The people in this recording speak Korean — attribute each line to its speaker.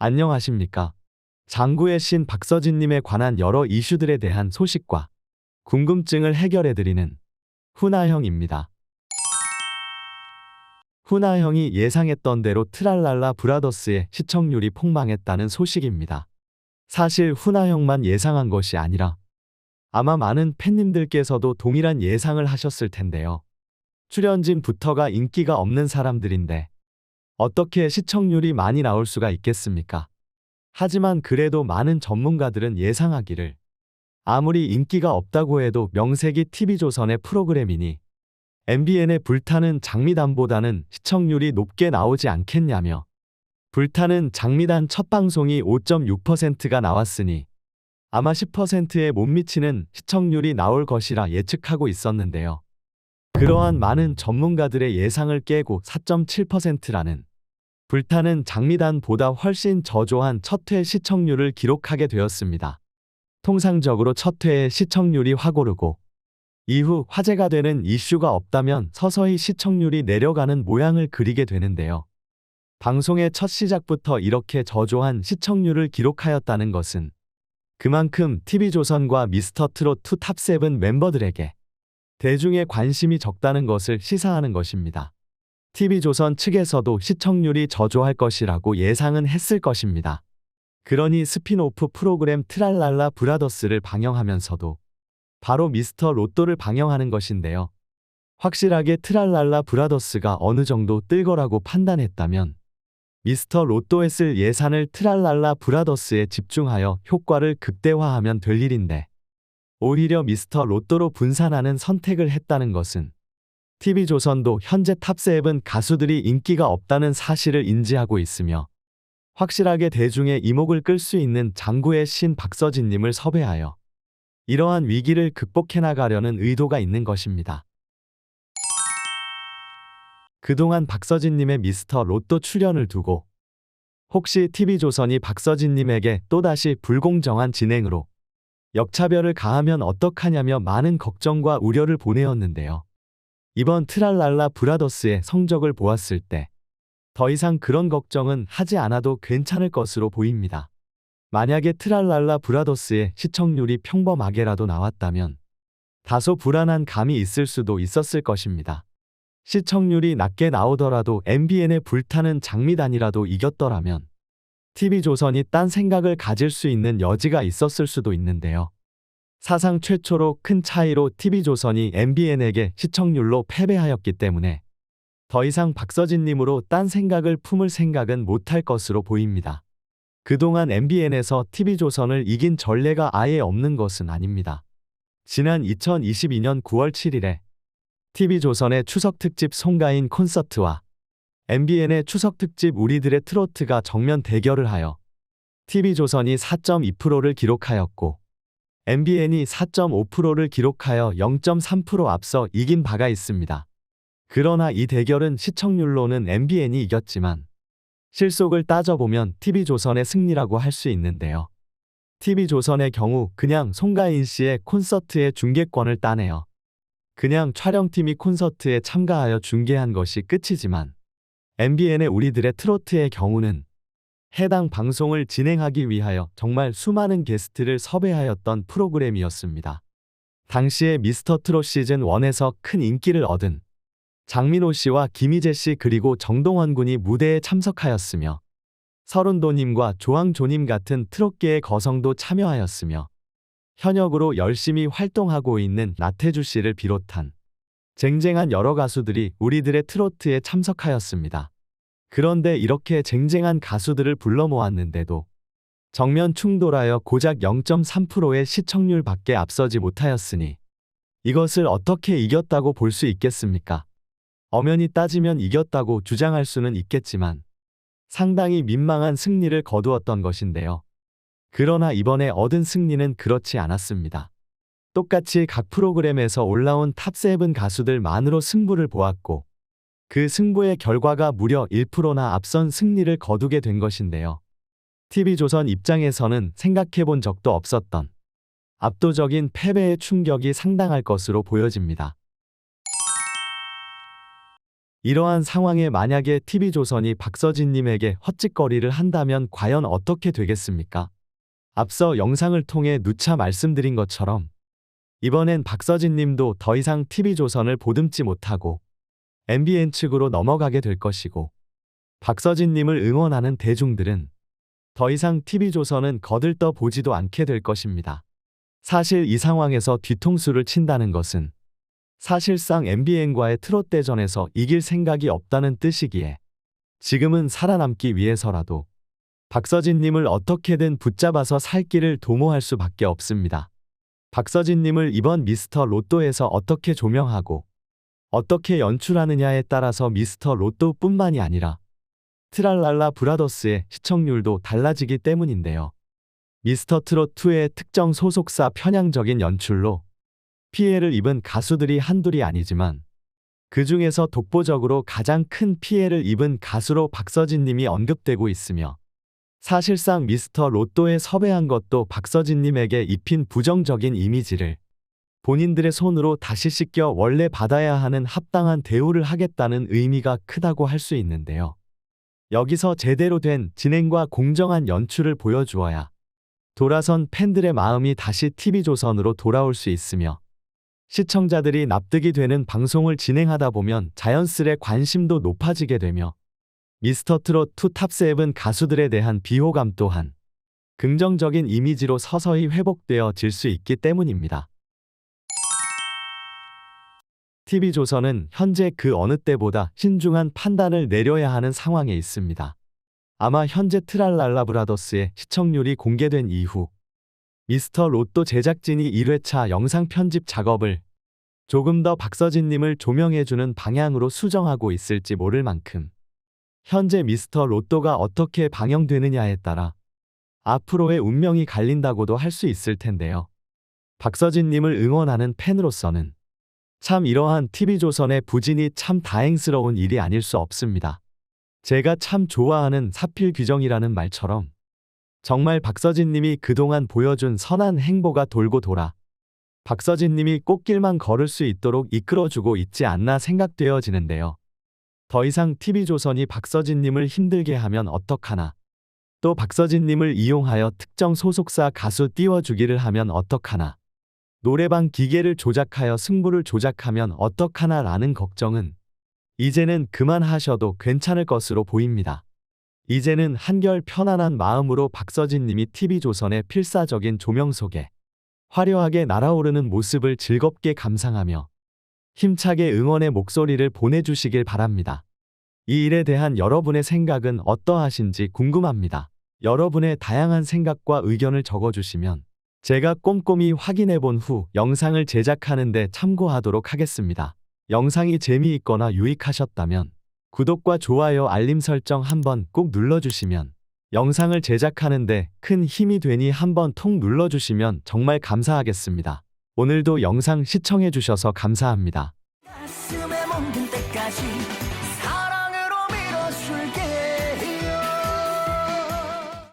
Speaker 1: 안녕하십니까. 장구의 신 박서진님에 관한 여러 이슈들에 대한 소식과 궁금증을 해결해드리는 훈아형입니다. 훈아형이 예상했던 대로 트랄랄라 브라더스의 시청률이 폭망했다는 소식입니다. 사실 훈아형만 예상한 것이 아니라 아마 많은 팬님들께서도 동일한 예상을 하셨을 텐데요. 출연진부터가 인기가 없는 사람들인데 어떻게 시청률이 많이 나올 수가 있겠습니까? 하지만 그래도 많은 전문가들은 예상하기를 아무리 인기가 없다고 해도 명색이 TV조선의 프로그램이니 MBN의 불타는 장미단보다는 시청률이 높게 나오지 않겠냐며, 불타는 장미단 첫 방송이 5.6%가 나왔으니 아마 10%에 못 미치는 시청률이 나올 것이라 예측하고 있었는데요. 그러한 많은 전문가들의 예상을 깨고 4.7%라는 불타는 장미단보다 훨씬 저조한 첫 회 시청률을 기록하게 되었습니다. 통상적으로 첫 회의 시청률이 확 오르고 이후 화제가 되는 이슈가 없다면 서서히 시청률이 내려가는 모양을 그리게 되는데요. 방송의 첫 시작부터 이렇게 저조한 시청률을 기록하였다는 것은 그만큼 TV조선과 미스터트롯2 탑7 멤버들에게 대중의 관심이 적다는 것을 시사하는 것입니다. TV조선 측에서도 시청률이 저조할 것이라고 예상은 했을 것입니다. 그러니 스핀오프 프로그램 트랄랄라 브라더스를 방영하면서도 바로 미스터 로또를 방영하는 것인데요. 확실하게 트랄랄라 브라더스가 어느 정도 뜰 거라고 판단했다면 미스터 로또에 쓸 예산을 트랄랄라 브라더스에 집중하여 효과를 극대화하면 될 일인데 오히려 미스터 로또로 분산하는 선택을 했다는 것은 TV조선도 현재 탑7 가수들이 인기가 없다는 사실을 인지하고 있으며 확실하게 대중의 이목을 끌 수 있는 장구의 신 박서진님을 섭외하여 이러한 위기를 극복해 나가려는 의도가 있는 것입니다. 그동안 박서진님의 미스터 로또 출연을 두고 혹시 TV조선이 박서진님에게 또다시 불공정한 진행으로 역차별을 가하면 어떡하냐며 많은 걱정과 우려를 보내었는데요. 이번 트랄랄라 브라더스의 성적을 보았을 때 더 이상 그런 걱정은 하지 않아도 괜찮을 것으로 보입니다. 만약에 트랄랄라 브라더스의 시청률이 평범하게라도 나왔다면 다소 불안한 감이 있을 수도 있었을 것입니다. 시청률이 낮게 나오더라도 MBN의 불타는 장미단이라도 이겼더라면 TV조선이 딴 생각을 가질 수 있는 여지가 있었을 수도 있는데요. 사상 최초로 큰 차이로 TV조선이 MBN에게 시청률로 패배하였기 때문에 더 이상 박서진님으로 딴 생각을 품을 생각은 못할 것으로 보입니다. 그동안 MBN에서 TV조선을 이긴 전례가 아예 없는 것은 아닙니다. 지난 2022년 9월 7일에 TV조선의 추석특집 송가인 콘서트와 MBN의 추석특집 우리들의 트로트가 정면 대결을 하여 TV조선이 4.2%를 기록하였고 MBN이 4.5%를 기록하여 0.3% 앞서 이긴 바가 있습니다. 그러나 이 대결은 시청률로는 MBN이 이겼지만 실속을 따져보면 TV조선의 승리라고 할 수 있는데요. TV조선의 경우 그냥 송가인 씨의 콘서트의 중계권을 따내어 그냥 촬영팀이 콘서트에 참가하여 중계한 것이 끝이지만 MBN의 우리들의 트로트의 경우는 해당 방송을 진행하기 위하여 정말 수많은 게스트를 섭외하였던 프로그램이었습니다. 당시에 미스터트롯 시즌1에서 큰 인기를 얻은 장민호 씨와 김희재 씨 그리고 정동원 군이 무대에 참석하였으며 서른도님과 조항조님 같은 트롯계의 거성도 참여하였으며 현역으로 열심히 활동하고 있는 나태주 씨를 비롯한 쟁쟁한 여러 가수들이 우리들의 트로트에 참석하였습니다. 그런데 이렇게 쟁쟁한 가수들을 불러 모았는데도 정면 충돌하여 고작 0.3%의 시청률밖에 앞서지 못하였으니 이것을 어떻게 이겼다고 볼 수 있겠습니까? 엄연히 따지면 이겼다고 주장할 수는 있겠지만 상당히 민망한 승리를 거두었던 것인데요. 그러나 이번에 얻은 승리는 그렇지 않았습니다. 똑같이 각 프로그램에서 올라온 탑7 가수들만으로 승부를 보았고 그 승부의 결과가 무려 1%나 앞선 승리를 거두게 된 것인데요. TV조선 입장에서는 생각해본 적도 없었던 압도적인 패배의 충격이 상당할 것으로 보여집니다. 이러한 상황에 만약에 TV조선이 박서진님에게 헛짓거리를 한다면 과연 어떻게 되겠습니까? 앞서 영상을 통해 누차 말씀드린 것처럼 이번엔 박서진님도 더 이상 TV조선을 보듬지 못하고 MBN 측으로 넘어가게 될 것이고, 박서진님을 응원하는 대중들은 더 이상 TV조선은 거들떠 보지도 않게 될 것입니다. 사실 이 상황에서 뒤통수를 친다는 것은 사실상 MBN과의 트롯 대전에서 이길 생각이 없다는 뜻이기에 지금은 살아남기 위해서라도 박서진님을 어떻게든 붙잡아서 살 길을 도모할 수밖에 없습니다. 박서진님을 이번 미스터 로또에서 어떻게 조명하고 어떻게 연출하느냐에 따라서 미스터 로또뿐만이 아니라 트랄랄라 브라더스의 시청률도 달라지기 때문인데요. 미스터 트롯2의 특정 소속사 편향적인 연출로 피해를 입은 가수들이 한둘이 아니지만 그 중에서 독보적으로 가장 큰 피해를 입은 가수로 박서진님이 언급되고 있으며, 사실상 미스터 로또에 섭외한 것도 박서진님에게 입힌 부정적인 이미지를 본인들의 손으로 다시 씻겨 원래 받아야 하는 합당한 대우를 하겠다는 의미가 크다고 할 수 있는데요. 여기서 제대로 된 진행과 공정한 연출을 보여주어야 돌아선 팬들의 마음이 다시 TV조선으로 돌아올 수 있으며, 시청자들이 납득이 되는 방송을 진행하다 보면 자연스레 관심도 높아지게 되며 미스터 트롯2 탑7 가수들에 대한 비호감 또한 긍정적인 이미지로 서서히 회복되어질 수 있기 때문입니다. TV조선은 현재 그 어느 때보다 신중한 판단을 내려야 하는 상황에 있습니다. 아마 현재 트랄랄라 브라더스의 시청률이 공개된 이후 미스터 로또 제작진이 1회차 영상 편집 작업을 조금 더 박서진님을 조명해주는 방향으로 수정하고 있을지 모를 만큼 현재 미스터 로또가 어떻게 방영되느냐에 따라 앞으로의 운명이 갈린다고도 할 수 있을 텐데요. 박서진님을 응원하는 팬으로서는 참 이러한 TV조선의 부진이 참 다행스러운 일이 아닐 수 없습니다. 제가 참 좋아하는 사필규정이라는 말처럼 정말 박서진님이 그동안 보여준 선한 행보가 돌고 돌아 박서진님이 꽃길만 걸을 수 있도록 이끌어주고 있지 않나 생각되어지는데요. 더 이상 TV조선이 박서진님을 힘들게 하면 어떡하나, 또 박서진님을 이용하여 특정 소속사 가수 띄워주기를 하면 어떡하나, 노래방 기계를 조작하여 승부를 조작하면 어떡하나 라는 걱정은 이제는 그만하셔도 괜찮을 것으로 보입니다. 이제는 한결 편안한 마음으로 박서진님이 TV조선의 필사적인 조명 속에 화려하게 날아오르는 모습을 즐겁게 감상하며 힘차게 응원의 목소리를 보내주시길 바랍니다. 이 일에 대한 여러분의 생각은 어떠하신지 궁금합니다. 여러분의 다양한 생각과 의견을 적어주시면 제가 꼼꼼히 확인해 본 후 영상을 제작하는 데 참고하도록 하겠습니다. 영상이 재미있거나 유익하셨다면 구독과 좋아요, 알림 설정 한번 꼭 눌러주시면 영상을 제작하는 데 큰 힘이 되니 한번 톡 눌러주시면 정말 감사하겠습니다. 오늘도 영상 시청해주셔서 감사합니다.
Speaker 2: 가슴에 멍든 때까지